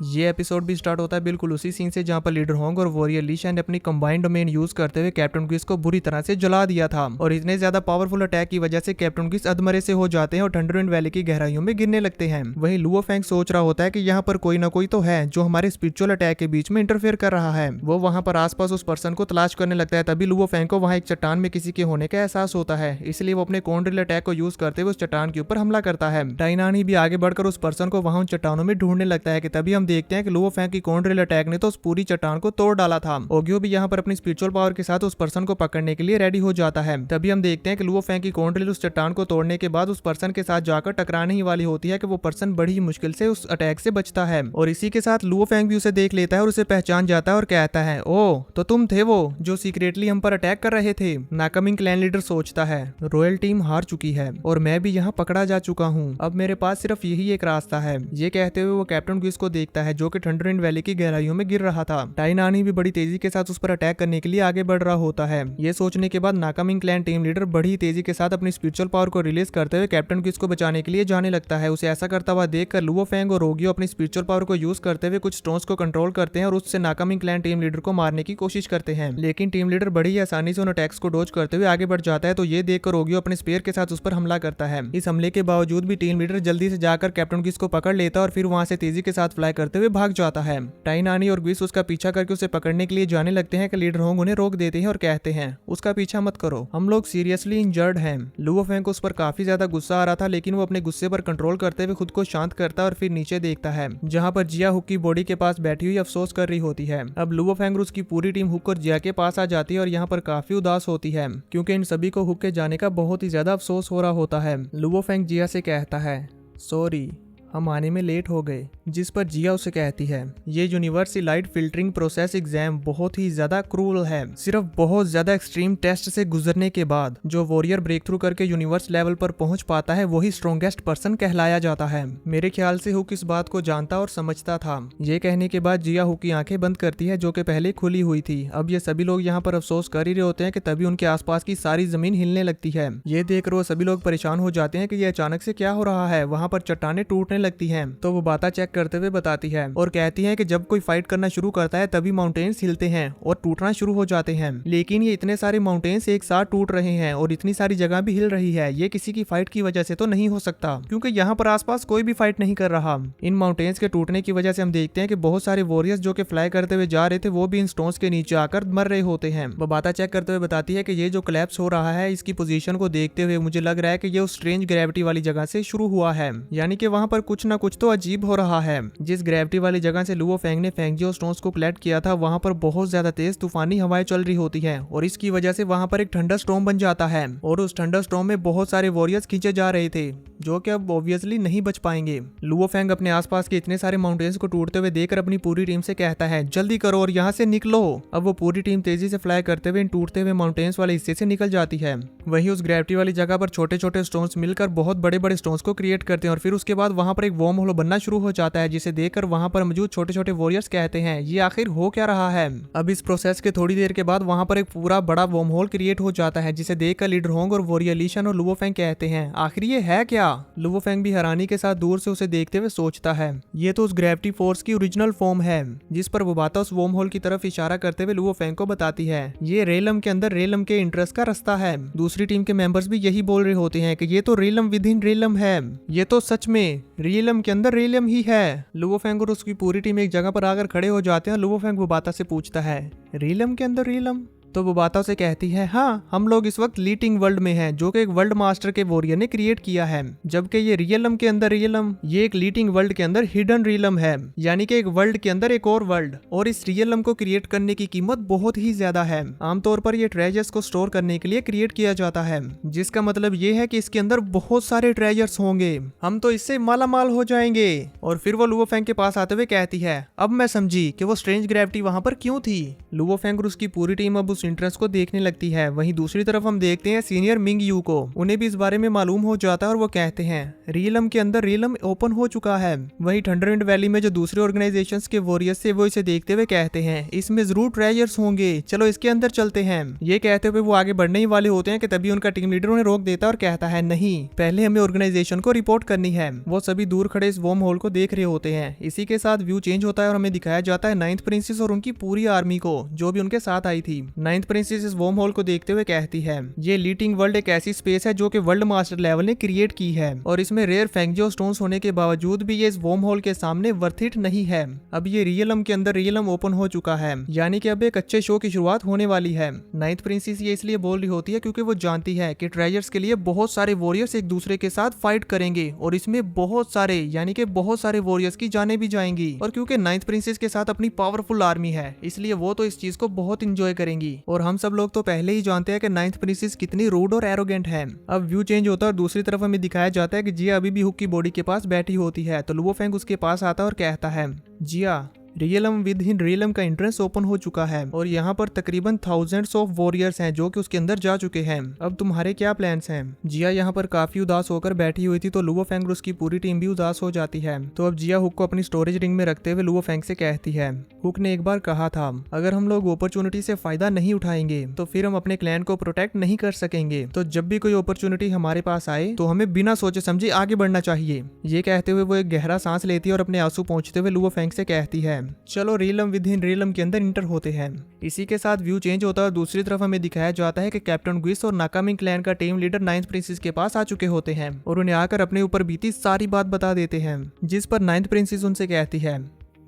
ये एपिसोड भी स्टार्ट होता है बिल्कुल उसी सीन से जहाँ पर लीडर होंग और वॉरियर लीशा ने अपनी कंबाइंड डोमेन यूज करते हुए कैप्टन क्विस को बुरी तरह से जला दिया था और इतने ज्यादा पावरफुल अटैक की वजह से कैप्टन क्विस अधमरे से हो जाते हैं और थंडरविंड वैली की गहराइयों में गिरने लगते हैं। वहीं लुओ फेंग सोच रहा होता है कि यहाँ पर कोई ना कोई तो है जो हमारे स्पिरिचुअल अटैक के बीच में इंटरफेयर कर रहा है। वो वहाँ पर आसपास उस पर्सन को तलाश करने लगता है। तभी लुओ फेंग को वहाँ एक चट्टान में किसी के होने का एहसास होता है, इसलिए वो अपने कॉन्ड्रिल अटैक को यूज करते हुए उस चट्टान के ऊपर हमला करता है। टाइनानी भी आगे बढ़कर उस पर्सन को वहाँ उन चट्टानों में ढूंढने लगता है कि तभी हम देखते हैं कि लुओ फेंग की कॉन्ड्रिल अटैक ने तो उस पूरी चट्टान को तोड़ डाला था। ओगियो भी यहाँ पर अपनी स्पिरिचुअल पावर के साथ उस पर्सन को पकड़ने के लिए रेडी हो जाता है। तभी हम देखते हैं कि लुओ फेंग की कॉन्ड्रिल उस चट्टान को तोड़ने के बाद उस पर्सन के साथ जाकर टकराने ही वाली होती है कि वो पर्सन बड़ी ही मुश्किल से उस अटैक से बचता है और इसी के साथ लुओ फेंग भी उसे देख लेता है और उसे पहचान जाता है और कहता है, ओ तो तुम थे वो जो सीक्रेटली हम पर अटैक कर रहे थे। नाकामिंग क्लैन लीडर सोचता है, रॉयल टीम हार चुकी है और मैं भी यहाँ पकड़ा जा चुका हूँ, अब मेरे पास सिर्फ यही एक रास्ता है। ये कहते हुए वो कैप्टन क्विस को देखता है जो कि थंडरविंड वैली की गहराइयों में गिर रहा था। टाइनानी भी बड़ी तेजी के साथ उस पर अटैक करने के लिए आगे बढ़ रहा होता है। ये सोचने के बाद नाकामिंग क्लैन टीम लीडर बड़ी तेजी के साथ अपनी स्पिरिचुअल पावर को रिलीज करते हुए कैप्टन क्विस को बचाने के लिए जाने लगता है। उसे ऐसा करता हुआ देखकर लुओ फेंग और ओगियो अपनी स्पिरिचुअल पावर को यूज करते हुए कुछ स्टोन्स को कंट्रोल करते हैं और उससे नाकामिंग क्लैन टीम लीडर को मारने की कोशिश करते हैं, लेकिन टीम लीडर बड़ी ही आसानी से उन अटैक्स को डॉज करते हुए आगे बढ़ जाता है। तो ये देखकर ओगियो अपने स्पेयर के साथ उस पर हमला करता है। इस हमले के बावजूद भी टीम लीडर जल्दी से जाकर कैप्टन क्विस को पकड़ लेता है और फिर वहां से तेजी के साथ फ्लाई करते हुए भाग जाता है। टाइनानी और क्विस उसका पीछा करके उसे पकड़ने के लिए जाने लगते हैं कि लीडर होंग उन्हें रोक देते हैं और कहते हैं, उसका पीछा मत करो, हम लोग सीरियसली इंजर्ड हैं। लुओ फेंग को उस पर काफी ज्यादा गुस्सा आ रहा था, लेकिन वो अपने गुस्से पर कंट्रोल करते हुए खुद को शांत करता है और फिर नीचे देखता है जहां पर जिया हुक की बॉडी के पास बैठी हुई अफसोस कर रही होती है। अब लुओ फेंग और उसकी पूरी टीम हुक और जिया के पास आ जाती है और यहाँ पर काफी उदास होती है क्योंकि इन सभी को हुक के जाने का बहुत ही ज्यादा अफसोस हो रहा होता है। लुओ फेंग जिया से कहता है, सॉरी हम आने में लेट हो गए, जिस पर जिया उसे कहती है, ये universe light filtering process exam बहुत ही ज्यादा क्रूल है। सिर्फ बहुत ज्यादा एक्सट्रीम टेस्ट से गुजरने के बाद जो वॉरियर ब्रेक थ्रू करके यूनिवर्स लेवल पर पहुंच पाता है वही स्ट्रॉन्गेस्ट पर्सन कहलाया जाता है। मेरे ख्याल से हुक इस बात को जानता और समझता था। ये कहने के बाद जिया हुक की आंखें बंद करती है जो कि पहले खुली हुई थी। अब ये सभी लोग यहाँ पर अफसोस कर ही रहे होते हैं कि तभी उनके आसपास की सारी जमीन हिलने लगती है। ये देखकर वो सभी लोग परेशान हो जाते हैं कि ये अचानक से क्या हो रहा है। वहाँ पर चट्टानें टूटने लगती हैं तो वो बाता चेक करते हुए बताती है और कहती है कि जब कोई फाइट करना शुरू करता है तभी माउंटेन्स हिलते हैं और टूटना शुरू हो जाते हैं, लेकिन ये इतने सारे माउंटेन्स एक साथ टूट रहे हैं और इतनी सारी जगह भी हिल रही है, ये किसी की फाइट की वजह से तो नहीं हो सकता क्योंकि यहाँ पर आसपास कोई भी फाइट नहीं कर रहा। इन माउंटेन्स के टूटने की वजह से हम देखते हैं कि बहुत सारे वॉरियर्स जो कि फ्लाई करते हुए जा रहे थे वो भी इन स्टोन्स के नीचे आकर मर रहे होते हैं। वो बाता चेक करते हुए बताती है कि ये जो कोलैप्स हो रहा है इसकी पोजीशन को देखते हुए मुझे लग रहा है कि ये उस स्ट्रेंज ग्रेविटी वाली जगह से शुरू हुआ है, यानी कि वहाँ पर कुछ ना कुछ तो अजीब हो रहा है। जिस ग्रेविटी वाली जगह से लुओ फेंग ने फेंगजियो स्टोन्स को कलेक्ट किया था वहां पर बहुत ज्यादा तेज तूफानी हवाएं चल रही होती हैं और इसकी वजह से वहां पर एक थंडर स्टॉर्म बन जाता है और उस थंडर स्टॉर्म में बहुत सारे वॉरियर्स खींचे जा रहे थे जो कि अब ऑब्वियसली नहीं बच पाएंगे। लुओ फेंग अपने आसपास के इतने सारे माउंटेन्स को टूटते हुए देखकर अपनी पूरी टीम से कहता है, जल्दी करो और यहाँ से निकलो। अब वो पूरी टीम तेजी से फ्लाई करते हुए इन टूटते हुए माउंटेन्स वाले हिस्से से निकल जाती है। वहीं उस ग्रेविटी वाली जगह पर छोटे छोटे स्टोन्स मिलकर बहुत बड़े बड़े स्टोन्स को क्रिएट करते हैं और फिर उसके बाद वहां पर एक वॉर्म होल बनना शुरू हो जाता है जिसे देखकर वहां पर मौजूद छोटे छोटे वॉरियर्स कहते हैं, ये आखिर हो क्या रहा है। अब इस प्रोसेस के थोड़ी देर के बाद वहां पर एक पूरा बड़ा वॉर्म होल क्रिएट हो जाता है जिसे देखकर लीडर होंग और वॉरियर लीशन और लुओ फेंग कहते हैं, आखिर ये है क्या। लुओ फेंग भी हैरानी के साथ दूर से उसे देखते हुए सोचता है, ये तो उस ग्रेविटी फोर्स की ओरिजिनल फॉर्म है। जिस पर वो बाता उस वॉर्म होल की तरफ इशारा करते हुए लुओ फेंग को बताती है, ये रेलम के अंदर रेलम के इंटरेस्ट का रास्ता है। दूसरी टीम के मेंबर्स भी यही बोल रहे होते हैं कि ये तो रेलम विद इन रेलम है, ये तो सच में रेलम के अंदर रेलम ही है। लुओ फेंग और उसकी पूरी टीम एक जगह पर आकर खड़े हो जाते हैं। लुओ फेंग वो बाता से पूछता है, रेलम के अंदर रेलम। तो वो बाता से कहती है, हाँ हम लोग इस वक्त लीटिंग वर्ल्ड में हैं जो कि एक वर्ल्ड मास्टर के वॉरियर ने क्रिएट किया है, जबकि ये रियलम के अंदर रियलम ये एक लीटिंग वर्ल्ड के अंदर हिडन रियलम है, यानी कि एक वर्ल्ड के अंदर एक और वर्ल्ड, और इस रियलम को क्रिएट करने की कीमत बहुत ही ज्यादा है। आमतौर पर ये ट्रेजर्स को स्टोर करने के लिए क्रिएट किया जाता है, जिसका मतलब ये है कि इसके अंदर बहुत सारे ट्रेजर्स होंगे, हम तो इससे माला माल हो जाएंगे। और फिर वो लुओ फेंग के पास आते हुए कहती है, अब मैं समझी कि वो स्ट्रेंज ग्रेविटी वहां पर क्यों थी। लुओ फेंग और उसकी पूरी टीम अब उस उस इंट्रेंस को देखने लगती है। वहीं दूसरी तरफ हम देखते हैं सीनियर मिंग यू को, उन्हें भी इस बारे में मालूम हो जाता है और वो कहते हैं रियलम के अंदर रियलम ओपन हो चुका है। वहीं थंडरविंड वैली में जो दूसरे ऑर्गेनाइजेशंस के वॉरियर्स थे वो इसे देखते हुए कहते हैं इसमें जरूर ट्रेजर्स होंगे, चलो इसके अंदर चलते हैं। ये कहते हुए वो आगे बढ़ने ही वाले होते हैं कि तभी उनका टीम लीडर उन्हें रोक देता है और कहता है नहीं, पहले हमें ऑर्गेनाइजेशन को रिपोर्ट करनी है। वो सभी दूर खड़े इस वॉर्म होल को देख रहे होते हैं। इसी के साथ व्यू चेंज होता है और हमें दिखाया जाता है नाइन्थ प्रिंसेस और उनकी पूरी आर्मी को जो भी उनके साथ आई थी। नाइन्थ प्रिंसेस इस वॉर्म होल को देखते हुए कहती है ये लीटिंग वर्ल्ड एक ऐसी स्पेस है जो कि वर्ल्ड मास्टर लेवल ने क्रिएट की है और इसमें रेयर फेंगजियो स्टोन्स होने के बावजूद भी ये इस वॉर्म होल के सामने वर्थ इट नहीं है। अब ये रियलम के अंदर रियलम ओपन हो चुका है, यानी कि अब एक अच्छे शो की शुरुआत होने वाली है। नाइन्थ प्रिंसेस ये इसलिए बोल रही होती है क्योंकि वो जानती है कि ट्रेजर्स के लिए बहुत सारे वॉरियर्स एक दूसरे के साथ फाइट करेंगे और इसमें बहुत सारे यानी कि बहुत सारे वॉरियर्स की जाने भी जाएंगी। और क्योंकि नाइन्थ प्रिंसेस के साथ अपनी पावरफुल आर्मी है इसलिए वो तो इस चीज को बहुत इंजॉय करेंगी। और हम सब लोग तो पहले ही जानते हैं कि नाइन्थ प्रिंसेस कितनी रूड और एरोगेंट है। अब व्यू चेंज होता है और दूसरी तरफ हमें दिखाया जाता है कि जिया अभी भी हुक की बॉडी के पास बैठी होती है तो लुओ फेंग उसके पास आता है और कहता है जिया रियलम विद इन रियलम का एंट्रेंस ओपन हो चुका है और यहाँ पर तकरीबन थाउजेंड्स ऑफ वॉरियर्स हैं जो कि उसके अंदर जा चुके हैं। अब तुम्हारे क्या प्लान्स हैं? जिया यहाँ पर काफी उदास होकर बैठी हुई थी तो लुओ फेंग और उसकी पूरी टीम भी उदास हो जाती है। तो अब जिया हुक को अपनी स्टोरेज रिंग में रखते हुए लुओ फेंग से कहती है हुक ने एक बार कहा था अगर हम लोग अपॉर्चुनिटी से फायदा नहीं उठाएंगे तो फिर हम अपने क्लैन को प्रोटेक्ट नहीं कर सकेंगे। तो जब भी कोई अपॉर्चुनिटी हमारे पास आए तो हमें बिना सोचे समझे आगे बढ़ना चाहिए। ये कहते हुए वो एक गहरा सांस लेती है और अपने आंसू पोंछते हुए लुओ फेंग से कहती है चलो रियलम विद इन रियलम के अंदर इंटर होते हैं। इसी के साथ व्यू चेंज होता है और दूसरी तरफ हमें दिखाया जाता है कि कैप्टन गुइस और नाकामिंग क्लैन का टीम लीडर नाइन्थ प्रिंसेस के पास आ चुके होते हैं और उन्हें आकर अपने ऊपर बीती सारी बात बता देते हैं। जिस पर नाइन्थ प्रिंसेस उनसे कहती है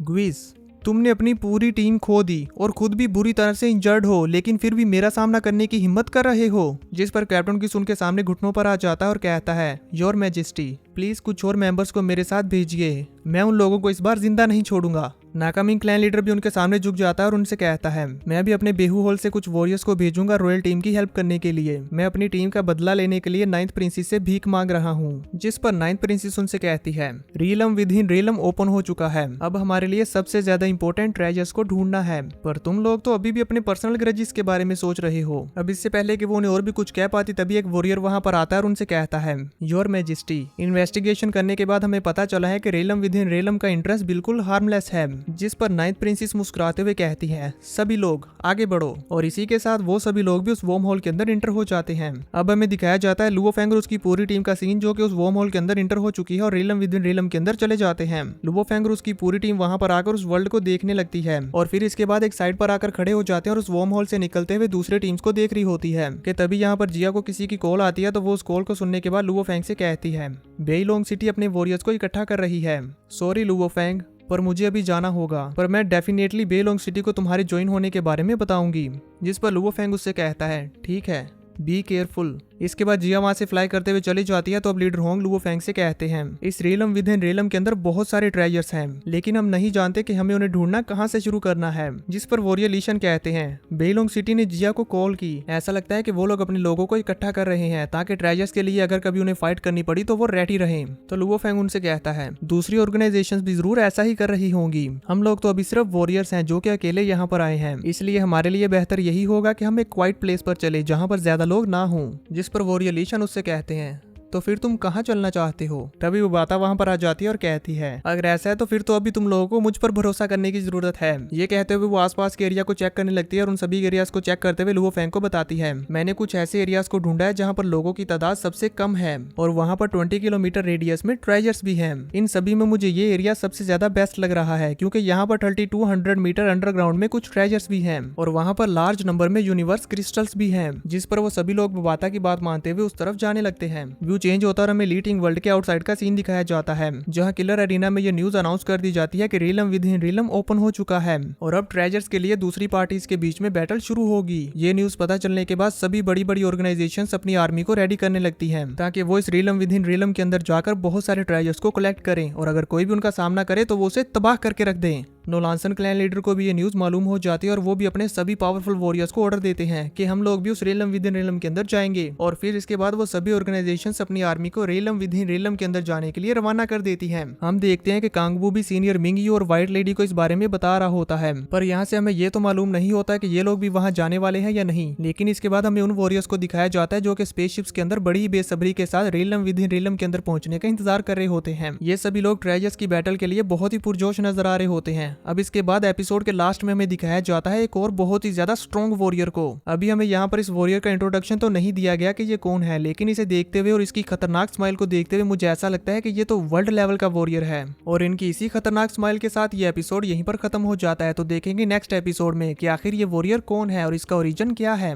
गुइस तुमने अपनी पूरी टीम खो दी और खुद भी बुरी तरह से इंजर्ड हो लेकिन फिर भी मेरा सामना करने की हिम्मत कर रहे हो। जिस पर कैप्टन गुइस उनके सामने घुटनों पर आ जाता है और कहता है योर मैजेस्टी प्लीज कुछ और मेंबर्स को मेरे साथ भेजिए, मैं उन लोगों को इस बार जिंदा नहीं छोड़ूंगा। नाकामिंग क्लैन लीडर भी उनके सामने झुक जाता है और उनसे कहता है मैं भी अपने बेहू होल से कुछ वॉरियर्स को भेजूंगा रॉयल टीम की हेल्प करने के लिए। मैं अपनी टीम का बदला लेने के लिए नाइन्थ प्रिंसेस से भीख मांग रहा हूँ। जिस पर नाइन्थ प्रिंसेस उनसे कहती है realm with in realm open हो चुका है, अब हमारे लिए सबसे ज्यादा इंपॉर्टेंट ट्रेजर्स को ढूंढना है। पर तुम लोग तो अभी भी अपने पर्सनल ग्रजेस के बारे में सोच रहे हो। अब इससे पहले कि वो उन्हें और भी कुछ कह पाती तभी एक वॉरियर वहां पर आता है और उनसे कहता है योर मैजेस्टी इन्वेस्टिगेशन करने के बाद हमें पता चला है कि रियलम विद इन रियलम का इंटरेस्ट बिल्कुल हार्मलेस है। जिस पर नाइन्थ प्रिंसेस मुस्कुराते हुए कहती है सभी लोग आगे बढ़ो। और इसी के साथ वो सभी लोग भी उस वॉर्म होल के अंदर इंटर हो जाते हैं। अब हमें दिखाया जाता है लुओ फेंग और उसकी पूरी टीम का सीन जो कि उस वॉर्म होल के अंदर इंटर हो चुकी है और रियलम विद इन रियलम के अंदर चले जाते हैं। लुओ फेंग और उसकी पूरी टीम वहां पर आकर उस वर्ल्ड को देखने लगती है और फिर इसके बाद एक साइड पर आकर खड़े हो जाते हैं और उस वॉर्म होल से निकलते हुए दूसरे टीम्स को देख रही होती है कि तभी यहाँ पर जिया को किसी की कॉल आती है। तो वो उस कॉल को सुनने के बाद लुओ फेंग से कहती है बेईलोंग सिटी अपने वॉरियर्स को इकट्ठा कर रही है। सॉरी लुओ फेंग पर मुझे अभी जाना होगा, पर मैं डेफिनेटली बेलोंग सिटी को तुम्हारे ज्वाइन होने के बारे में बताऊंगी। जिस पर लुओ फेंग उससे कहता है ठीक है बी केयरफुल। इसके बाद जिया वहां से फ्लाई करते हुए चली जाती है। तो अब लीडर होंग लुओ फेंग से कहते हैं इस रियलम विद इन रियलम के अंदर बहुत सारे ट्रेजर्स हैं लेकिन हम नहीं जानते कि हमें उन्हें ढूंढना कहां से शुरू करना है। जिस पर वॉरियर लीशन कहते हैं बेलोंग सिटी ने जिया को कॉल की, ऐसा लगता है कि वो लोग अपने लोगों को इकट्ठा कर रहे हैं ताकि ट्रेजर्स के लिए अगर कभी उन्हें फाइट करनी पड़ी तो वो रेडी रहे। तो लुओ फेंग उनसे कहता है दूसरी ऑर्गेनाइजेशंस भी जरूर ऐसा ही कर रही होंगी, हम लोग तो अभी सिर्फ वॉरियर्स हैं जो कि अकेले यहाँ पर आए हैं, इसलिए हमारे लिए बेहतर यही होगा कि हम एक क्वाइट प्लेस पर चले जहाँ पर ज्यादा लोग ना हों। जिस पर वॉरियर लीशन उससे कहते हैं तो फिर तुम कहाँ चलना चाहते हो। तभी वो बाता वहां पर आ जाती है और कहती है अगर ऐसा है तो फिर तो अभी तुम लोगों को मुझ पर भरोसा करने की जरूरत है। ये कहते हुए वो आसपास के एरिया को चेक करने लगती है और उन सभी एरियाज को चेक करते हुए लुओ फेंग को बताती है मैंने कुछ ऐसे एरियाज को ढूंढा है जहाँ पर लोगों की तादाद सबसे कम है और वहाँ पर 20 किलोमीटर रेडियस में ट्रेजर्स भी है। इन सभी में मुझे ये एरिया सबसे ज्यादा बेस्ट लग रहा है क्योंकि यहाँ पर 3200 मीटर अंडरग्राउंड में कुछ ट्रेजर्स भी है और वहाँ पर लार्ज नंबर में यूनिवर्स क्रिस्टल्स भी है। जिस पर वो सभी लोग बाता की बात मानते हुए उस तरफ जाने लगते हैं। व्यू चेंज होता और हमें लीटिंग वर्ल्ड के आउटसाइड का सीन दिखाया जाता है जहां किलर एरिना में ये न्यूज अनाउंस कर दी जाती है कि realm with in realm open हो चुका है और अब ट्रेजर्स के लिए दूसरी पार्टीज के बीच में बैटल शुरू होगी। ये न्यूज पता चलने के बाद सभी बड़ी बड़ी ऑर्गेनाइजेशंस अपनी आर्मी को रेडी करने लगती हैं ताकि वो इस रियलम विद इन रियलम के अंदर जाकर बहुत सारे ट्रेजर्स को कलेक्ट करें और अगर कोई भी उनका सामना करे तो वो उसे तबाह करके रख दें। नोलांसन क्लैन लीडर को भी ये न्यूज मालूम हो जाती है और वो भी अपने सभी पावरफुल वॉरियर्स को ऑर्डर देते हैं कि हम लोग भी उस रेलम विद इन रेलम के अंदर जाएंगे। और फिर इसके बाद वो सभी ऑर्गेनाइजेशंस अपनी आर्मी को रेलम विद इन रेलम के अंदर जाने के लिए रवाना कर देती है। हम देखते हैं कि कांगबू भी सीनियर मिंगी और व्हाइट लेडी को इस बारे में बता रहा होता है, पर यहाँ से हमें ये तो मालूम नहीं होता कि ये लोग भी वहाँ जाने वाले हैं या नहीं। लेकिन इसके बाद हमें उन वॉरियर्स को दिखाया जाता है जो कि स्पेसशिप्स के अंदर बड़ी बेसब्री के साथ रेलम विद इन रेलम के अंदर पहुंचने का इंतजार कर रहे होते हैं। ये सभी लोग ट्रेजर्स की बैटल के लिए बहुत ही पुरजोश नजर आ रहे होते हैं। अब इसके बाद एपिसोड के लास्ट में हमें दिखाया जाता है एक और बहुत ही ज्यादा स्ट्रॉन्ग वॉरियर को। अभी हमें यहाँ पर इस वॉरियर का इंट्रोडक्शन तो नहीं दिया गया कि ये कौन है, लेकिन इसे देखते हुए और इसकी खतरनाक स्माइल को देखते हुए मुझे ऐसा लगता है कि ये तो वर्ल्ड लेवल का वॉरियर है। और इनकी इसी खतरनाक स्माइल के साथ ये एपिसोड यहीं पर खत्म हो जाता है। तो देखेंगे नेक्स्ट एपिसोड में कि आखिर ये वॉरियर कौन है और इसका ओरिजिन क्या है।